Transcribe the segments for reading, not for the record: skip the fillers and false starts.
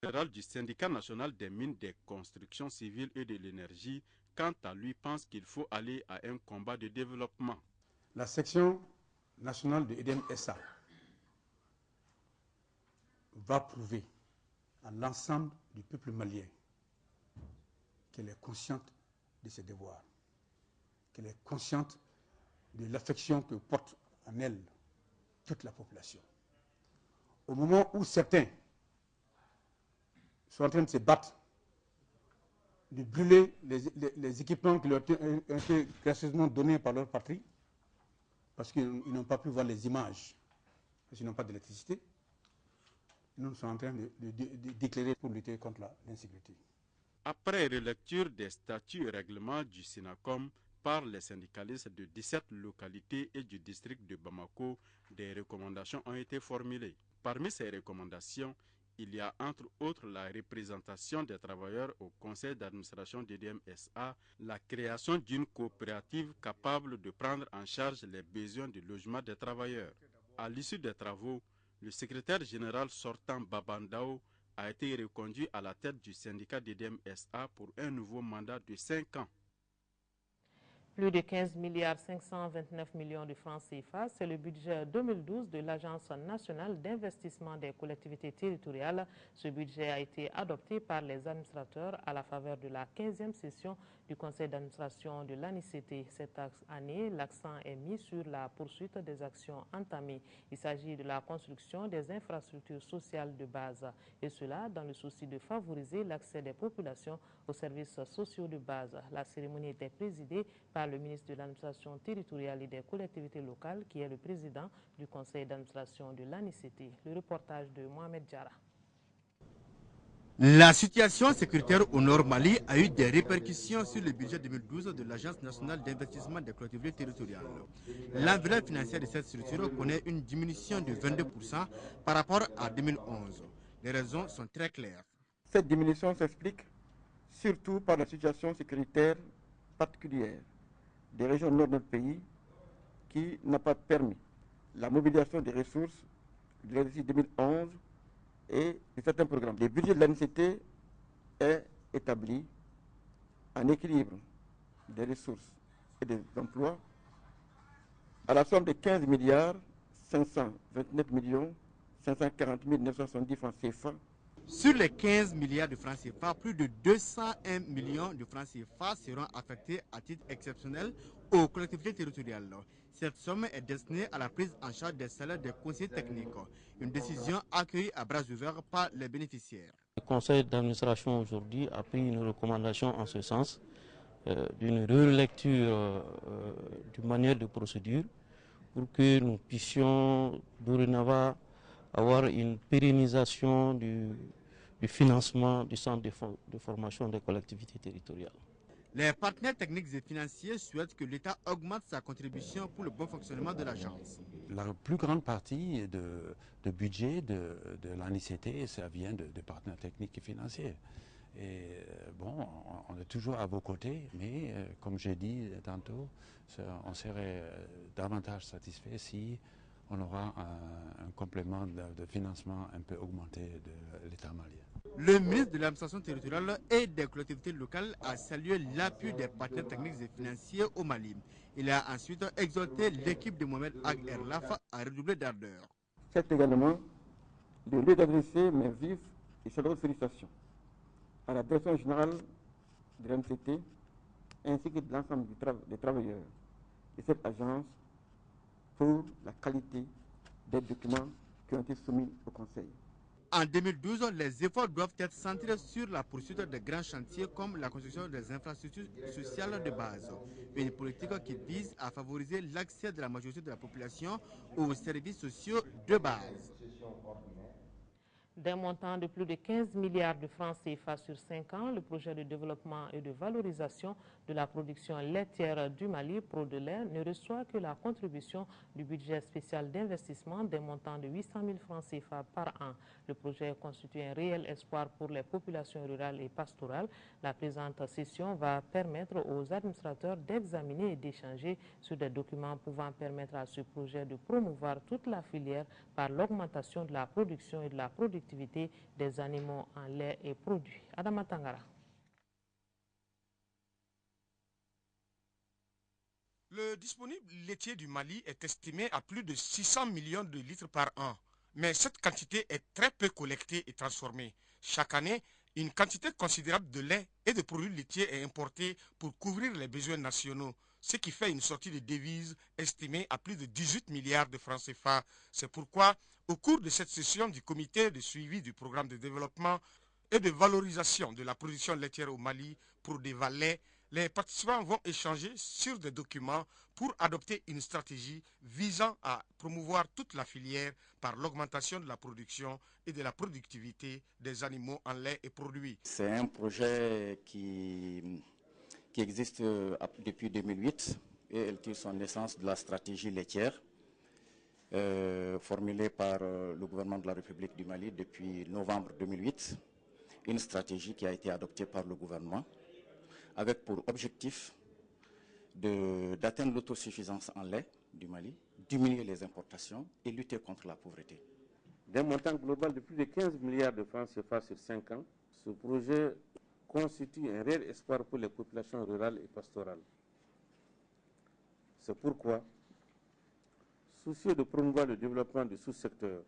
général du syndicat national des mines, des constructions civiles et de l'énergie, quant à lui, pense qu'il faut aller à un combat de développement. La section nationale de EDM SA va prouver à l'ensemble du peuple malien qu'elle est consciente de ses devoirs, qu'elle est consciente de l'affection que porte en elle toute la population. Au moment où certains sont en train de se battre, de brûler les équipements qui leur ont été gracieusement donnés par leur patrie, parce qu'ils n'ont pas pu voir les images, parce qu'ils n'ont pas d'électricité, nous sommes en train d'éclairer pour lutter contre l'insécurité. Après relecture des statuts et règlements du SENACOM par les syndicalistes de 17 localités et du district de Bamako, des recommandations ont été formulées. Parmi ces recommandations, il y a entre autres la représentation des travailleurs au conseil d'administration d'EDM SA, la création d'une coopérative capable de prendre en charge les besoins de logement des travailleurs. À l'issue des travaux, le secrétaire général sortant Babandao a été reconduit à la tête du syndicat d'EDM SA pour un nouveau mandat de 5 ans. Plus de 15 milliards 529 millions de francs CFA, c'est le budget 2012 de l'Agence nationale d'investissement des collectivités territoriales. Ce budget a été adopté par les administrateurs à la faveur de la 15e session du conseil d'administration de l'ANICT. Cette année, l'accent est mis sur la poursuite des actions entamées. Il s'agit de la construction des infrastructures sociales de base, et cela dans le souci de favoriser l'accès des populations aux services sociaux de base. La cérémonie était présidée par le ministre de l'administration territoriale et des collectivités locales, qui est le président du conseil d'administration de l'ANICT. Le reportage de Mohamed Diarra. La situation sécuritaire au Nord Mali a eu des répercussions sur le budget 2012 de l'Agence nationale d'investissement des collectivités territoriales. L'enveloppe financière de cette structure connaît une diminution de 22% par rapport à 2011. Les raisons sont très claires. Cette diminution s'explique surtout par la situation sécuritaire particulière des régions nord de notre pays, qui n'a pas permis la mobilisation des ressources de l'exercice 2011 et de certains programmes. Le budget de l'ANICT est établi en équilibre des ressources et des emplois à la somme de 15 milliards 529 millions 540 970 francs CFA. Sur les 15 milliards de francs CFA, plus de 201 millions de francs CFA seront affectés à titre exceptionnel aux collectivités territoriales. Cette somme est destinée à la prise en charge des salaires des conseillers techniques, une décision accueillie à bras ouverts par les bénéficiaires. Le conseil d'administration aujourd'hui a pris une recommandation en ce sens, d'une relecture du manuel de procédure pour que nous puissions dorénavant avoir une pérennisation du financement du centre de formation des collectivités territoriales. Les partenaires techniques et financiers souhaitent que l'État augmente sa contribution pour le bon fonctionnement de l'agence. La plus grande partie de budget de l'ANICT, ça vient de partenaires techniques et financiers. Et bon, on est toujours à vos côtés, mais comme j'ai dit tantôt, on serait davantage satisfait si on aura un complément de financement un peu augmenté de l'État malien. Le ministre de l'administration territoriale et des collectivités locales a salué l'appui des partenaires techniques et financiers au Mali. Il a ensuite exhorté l'équipe de Mohamed Ag Erlaf à redoubler d'ardeur. C'est également le lieu d'adresser mes vives et chaleureuses félicitations à la direction générale de l'ANICT ainsi que de l'ensemble des travailleurs de cette agence pour la qualité des documents qui ont été soumis au Conseil. En 2012, les efforts doivent être centrés sur la poursuite des grands chantiers comme la construction des infrastructures sociales de base. Une politique qui vise à favoriser l'accès de la majorité de la population aux services sociaux de base. D'un montant de plus de 15 milliards de francs CFA sur 5 ans, le projet de développement et de valorisation de la production laitière du Mali, Pro-de-lait, ne reçoit que la contribution du budget spécial d'investissement d'un montant de 800 000 francs CFA par an. Le projet constitue un réel espoir pour les populations rurales et pastorales. La présente session va permettre aux administrateurs d'examiner et d'échanger sur des documents pouvant permettre à ce projet de promouvoir toute la filière par l'augmentation de la production et de la productivité productivité des animaux en lait et produits. Adama Tangara. Le disponible laitier du Mali est estimé à plus de 600 millions de litres par an. Mais cette quantité est très peu collectée et transformée. Chaque année, une quantité considérable de lait et de produits laitiers est importée pour couvrir les besoins nationaux, ce qui fait une sortie de devises estimée à plus de 18 milliards de francs CFA. C'est pourquoi, au cours de cette session du comité de suivi du programme de développement et de valorisation de la production laitière au Mali pour des valets, les participants vont échanger sur des documents pour adopter une stratégie visant à promouvoir toute la filière par l'augmentation de la production et de la productivité des animaux en lait et produits. C'est un projet qui existe depuis 2008 et elle tire son essence de la stratégie laitière formulée par le gouvernement de la République du Mali depuis novembre 2008. Une stratégie qui a été adoptée par le gouvernement avec pour objectif d'atteindre l'autosuffisance en lait du Mali, diminuer les importations et lutter contre la pauvreté. D'un montant global de plus de 15 milliards de francs CFA sur 5 ans, ce projet constitue un réel espoir pour les populations rurales et pastorales. C'est pourquoi, soucieux de promouvoir le développement du sous-secteur,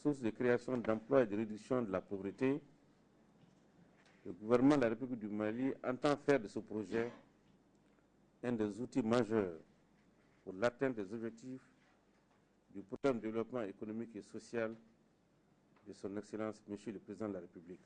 source de création d'emplois et de réduction de la pauvreté, le gouvernement de la République du Mali entend faire de ce projet un des outils majeurs pour l'atteinte des objectifs du programme de développement économique et social de son Excellence, Monsieur le Président de la République.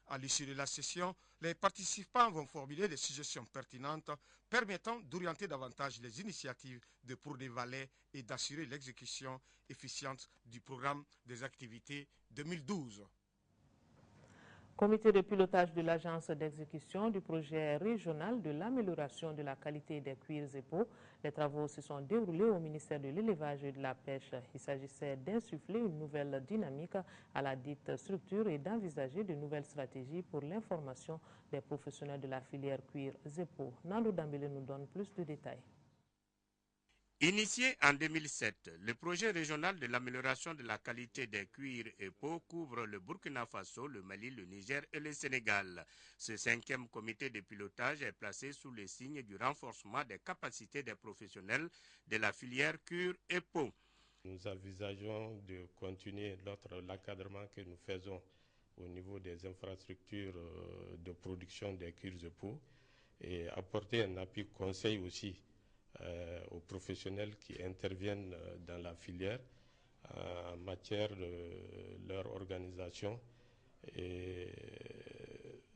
À l'issue de la session, les participants vont formuler des suggestions pertinentes permettant d'orienter davantage les initiatives de Pour des Valais et d'assurer l'exécution efficiente du programme des activités 2012. Comité de pilotage de l'agence d'exécution du projet régional de l'amélioration de la qualité des cuirs et peaux. Les travaux se sont déroulés au ministère de l'élevage et de la pêche. Il s'agissait d'insuffler une nouvelle dynamique à la dite structure et d'envisager de nouvelles stratégies pour l'information des professionnels de la filière cuir et peaux. Nando Dambele nous donne plus de détails. Initié en 2007, le projet régional de l'amélioration de la qualité des cuirs et peaux couvre le Burkina Faso, le Mali, le Niger et le Sénégal. Ce 5e comité de pilotage est placé sous le signe du renforcement des capacités des professionnels de la filière cuir et peaux. Nous envisageons de continuer l'encadrement que nous faisons au niveau des infrastructures de production des cuirs et peaux et apporter un appui conseil aussi aux professionnels qui interviennent dans la filière en matière de leur organisation et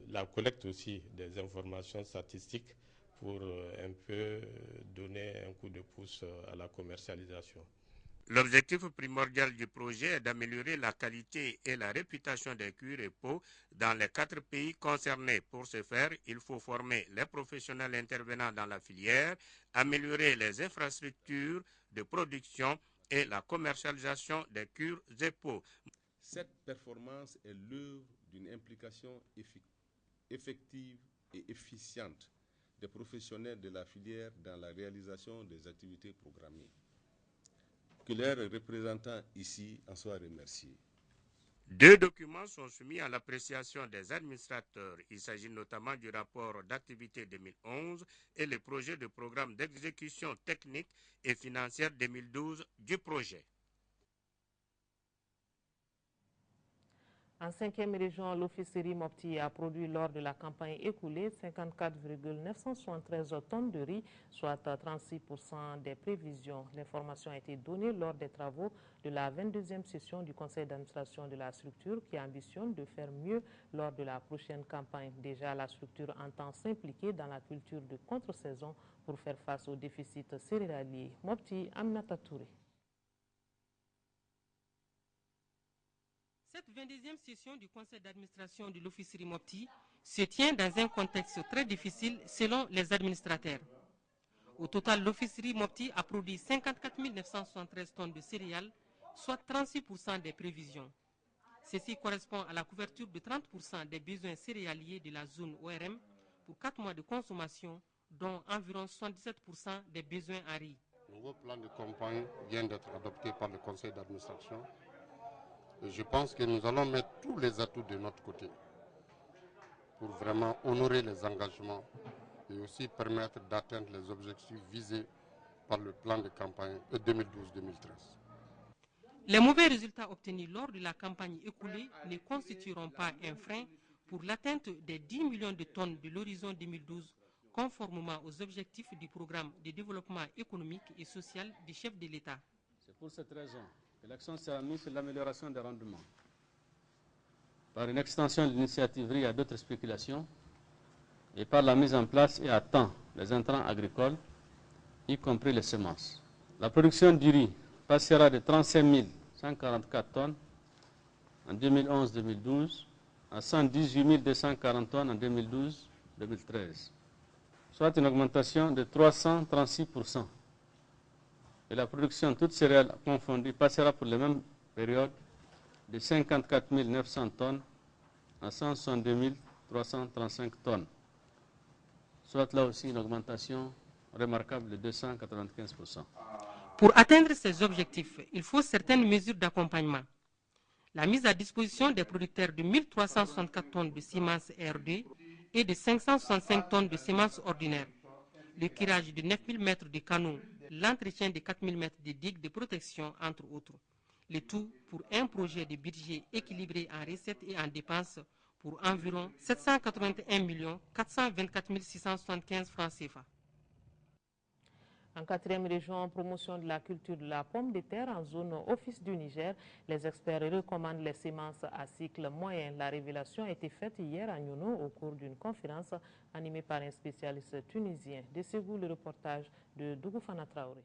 la collecte aussi des informations statistiques pour un peu donner un coup de pouce à la commercialisation. L'objectif primordial du projet est d'améliorer la qualité et la réputation des cuirs et peaux dans les 4 pays concernés. Pour ce faire, il faut former les professionnels intervenants dans la filière, améliorer les infrastructures de production et la commercialisation des cuirs et peaux. Cette performance est l'œuvre d'une implication effective et efficiente des professionnels de la filière dans la réalisation des activités programmées. Que leurs représentants ici en soient remerciés. 2 documents sont soumis à l'appréciation des administrateurs. Il s'agit notamment du rapport d'activité 2011 et le projet de programme d'exécution technique et financière 2012 du projet. En 5e région, l'officerie Mopti a produit lors de la campagne écoulée 54,973 tonnes de riz, soit 36% des prévisions. L'information a été donnée lors des travaux de la 22e session du conseil d'administration de la structure qui ambitionne de faire mieux lors de la prochaine campagne. Déjà, la structure entend s'impliquer dans la culture de contre-saison pour faire face au déficit céréalier. Mopti Aminata Touré. Cette 22e session du conseil d'administration de l'officerie Mopti se tient dans un contexte très difficile selon les administrateurs. Au total, l'officerie Mopti a produit 54 973 tonnes de céréales, soit 36% des prévisions. Ceci correspond à la couverture de 30% des besoins céréaliers de la zone ORM pour 4 mois de consommation, dont environ 77% des besoins en riz. Le nouveau plan de campagne vient d'être adopté par le conseil d'administration Et je pense que nous allons mettre tous les atouts de notre côté pour vraiment honorer les engagements et aussi permettre d'atteindre les objectifs visés par le plan de campagne 2012-2013. Les mauvais résultats obtenus lors de la campagne écoulée ne constitueront pas un frein pour l'atteinte des 10 millions de tonnes de l'horizon 2012, conformément aux objectifs du programme de développement économique et social du chef de l'État. C'est pour cette raison que l'accent sera mis sur l'amélioration des rendements, par une extension de l'initiative riz à d'autres spéculations et par la mise en place et à temps des intrants agricoles, y compris les semences. La production du riz passera de 35 144 tonnes en 2011-2012 à 118 240 tonnes en 2012-2013, soit une augmentation de 336%. Et la production toutes céréales confondues passera pour la même période de 54 900 tonnes à 162 335 tonnes, soit là aussi une augmentation remarquable de 295%. Pour atteindre ces objectifs, il faut certaines mesures d'accompagnement. La mise à disposition des producteurs de 1364 tonnes de semences R2 et de 565 tonnes de semences ordinaires, le curage de 9000 mètres de canaux, l'entretien de 4000 mètres de digues de protection, entre autres. Le tout pour un projet de budget équilibré en recettes et en dépenses pour environ 781 424 675 francs CFA. En quatrième région, promotion de la culture de la pomme de terre en zone office du Niger, les experts recommandent les semences à cycle moyen. La révélation a été faite hier à Nyono au cours d'une conférence animée par un spécialiste tunisien. De Ségou, le reportage de Dougoufana Traoré.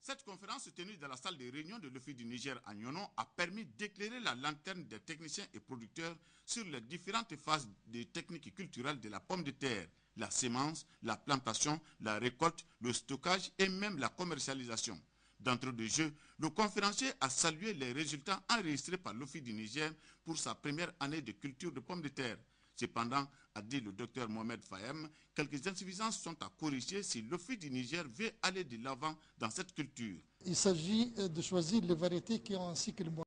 Cette conférence tenue dans la salle de réunion de l'Office du Niger à Nyono a permis d'éclairer la lanterne des techniciens et producteurs sur les différentes phases des techniques culturelles de la pomme de terre, la sémence, la plantation, la récolte, le stockage et même la commercialisation. D'entre deux jeux, le conférencier a salué les résultats enregistrés par l'Office du Niger pour sa première année de culture de pommes de terre. Cependant, a dit le docteur Mohamed Fahem, quelques insuffisances sont à corriger si l'Office du Niger veut aller de l'avant dans cette culture. Il s'agit de choisir les variétés qui ont un cycle moyen.